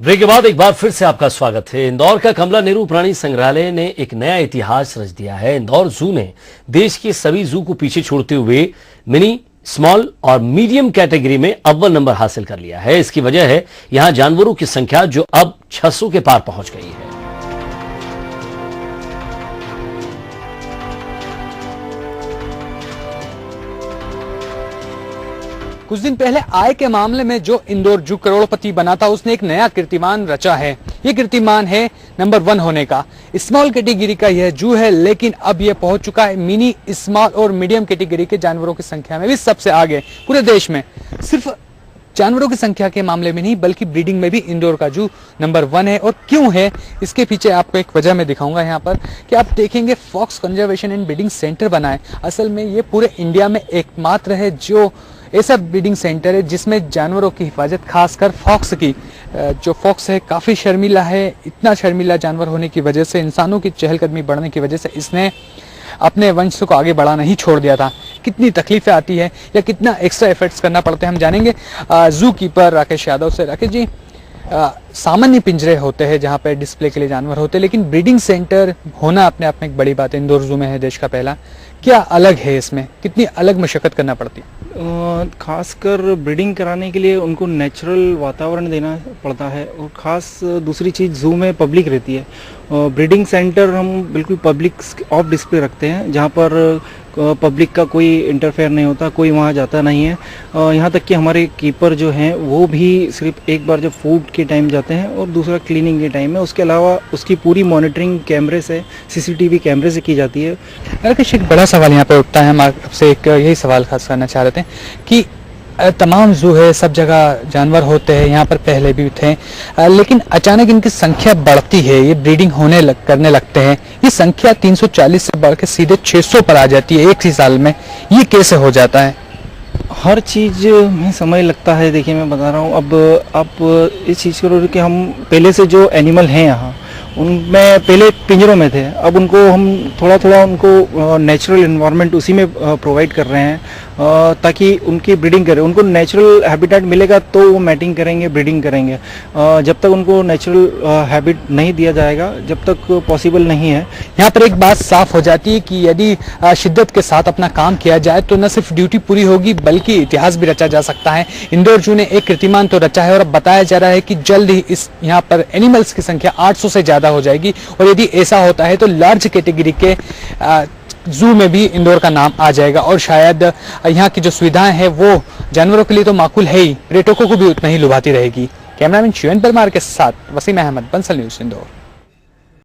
Break के बाद एक बार फिर से आपका स्वागत है। इंदौर का कमला नेहरू प्राणी संग्रहालय ने एक नया इतिहास रच दिया है। इंदौर जू ने देश के सभी जू को पीछे छोड़ते हुए मिनी, स्मॉल और मीडियम कैटेगरी में अव्वल नंबर हासिल कर लिया है। इसकी वजह है यहां जानवरों की संख्या जो अब 600 के पार पहुंच गई है। कुछ दिन पहले आय के मामले में जो इंदौर जू करोड़पति बना था, उसने एक नया कीर्तिमान रचा है। ये कीर्तिमान है नंबर 1 होने का। स्मॉल कैटेगरी का यह जू है, लेकिन अब यह पहुंच चुका है मिनी, स्मॉल और मीडियम कैटेगरी के जानवरों की संख्या में भी सबसे आगे पूरे देश में। सिर्फ जानवरों की संख्या के मामले में नहीं, बल्कि ब्रीडिंग में भी इंदौर का जू नंबर 1 है। और क्यों है, इसके पीछे आपको एक वजह मैं दिखाऊंगा यहाँ पर कि आप देखेंगे fox conservation and breeding centre बना है। असल में ये पूरे इंडिया में एकमात्र है जो ऐसा ब्रीडिंग सेंटर है जिसमें जानवरों की हिफाजत, खासकर फॉक्स की। जो फॉक्स है काफ़ी शर्मीला है। इतना शर्मीला जानवर होने की वजह से, इंसानों की चहलकदमी बढ़ने की वजह से इसने अपने वंश को आगे बढ़ाना ही छोड़ दिया था। कितनी तकलीफें आती है या कितना एक्स्ट्रा एफर्ट्स करना पड़ते हैं, हम जानेंगे जू कीपर राकेश यादव से। राकेश जी, सामान्य पिंजरे होते हैं जहाँ पे डिस्प्ले के लिए जानवर होते हैं, लेकिन ब्रीडिंग सेंटर होना अपने आप में एक बड़ी बात है। इंदौर जू में है देश का पहला। क्या अलग है इसमें, कितनी अलग मशक्कत करना पड़ती है? खासकर ब्रीडिंग कराने के लिए उनको नेचुरल वातावरण देना पड़ता है। और ख़ास दूसरी चीज़, जू में पब्लिक रहती है। ब्रीडिंग सेंटर हम बिल्कुल पब्लिक ऑफ डिस्प्ले रखते हैं, जहाँ पर पब्लिक का कोई इंटरफेयर नहीं होता, कोई वहाँ जाता नहीं है। यहाँ तक कि हमारे कीपर जो हैं वो भी सिर्फ एक बार जब फूड के टाइम जाते हैं और दूसरा क्लीनिंग के टाइम है। उसके अलावा उसकी पूरी मॉनिटरिंग कैमरे से, सीसीटीवी कैमरे से की जाती है। राकेश, एक बड़ा सवाल यहाँ पे उठता है, हम आपसे एक यही सवाल खास करना चाह रहे थे कि तमाम जू है, सब जगह जानवर होते हैं, यहाँ पर पहले भी थे, लेकिन अचानक इनकी संख्या बढ़ती है, ये ब्रीडिंग करने लगते हैं। ये संख्या 340 से बढ़ के सीधे 600 पर आ जाती है एक ही साल में। ये कैसे हो जाता है? हर चीज़ में समय लगता है। देखिए, मैं बता रहा हूँ, अब आप इस चीज़ करो कि हम पहले से जो एनिमल हैं यहाँ, उनमें पहले पिंजरों में थे, अब उनको हम थोड़ा थोड़ा उनको नेचुरल एनवायरनमेंट उसी में प्रोवाइड कर रहे हैं, ताकि उनकी ब्रीडिंग करें। उनको नेचुरल हैबिटेट मिलेगा तो वो मैटिंग करेंगे, ब्रीडिंग करेंगे। जब तक उनको नेचुरल हैबिट नहीं दिया जाएगा, जब तक पॉसिबल नहीं है। यहाँ पर एक बात साफ हो जाती है कि यदि शिद्दत के साथ अपना काम किया जाए तो न सिर्फ ड्यूटी पूरी होगी, बल्कि इतिहास भी रचा जा सकता है। इंदौर जू ने एक कीर्तिमान तो रचा है और अब बताया जा रहा है कि जल्द ही इस यहाँ पर एनिमल्स की संख्या 800 से ज्यादा हो जाएगी। और यदि ऐसा होता है तो लार्ज कैटेगरी के जू में भी इंदौर का नाम आ जाएगा। और शायद यहाँ की जो सुविधाएं हैं वो जानवरों के लिए तो माकूल है ही, पर्यटकों को भी उतना ही लुभाती रहेगी। कैमरामैन शिवन परमार के साथ वसीम अहमद, बंसल न्यूज़, इंदौर।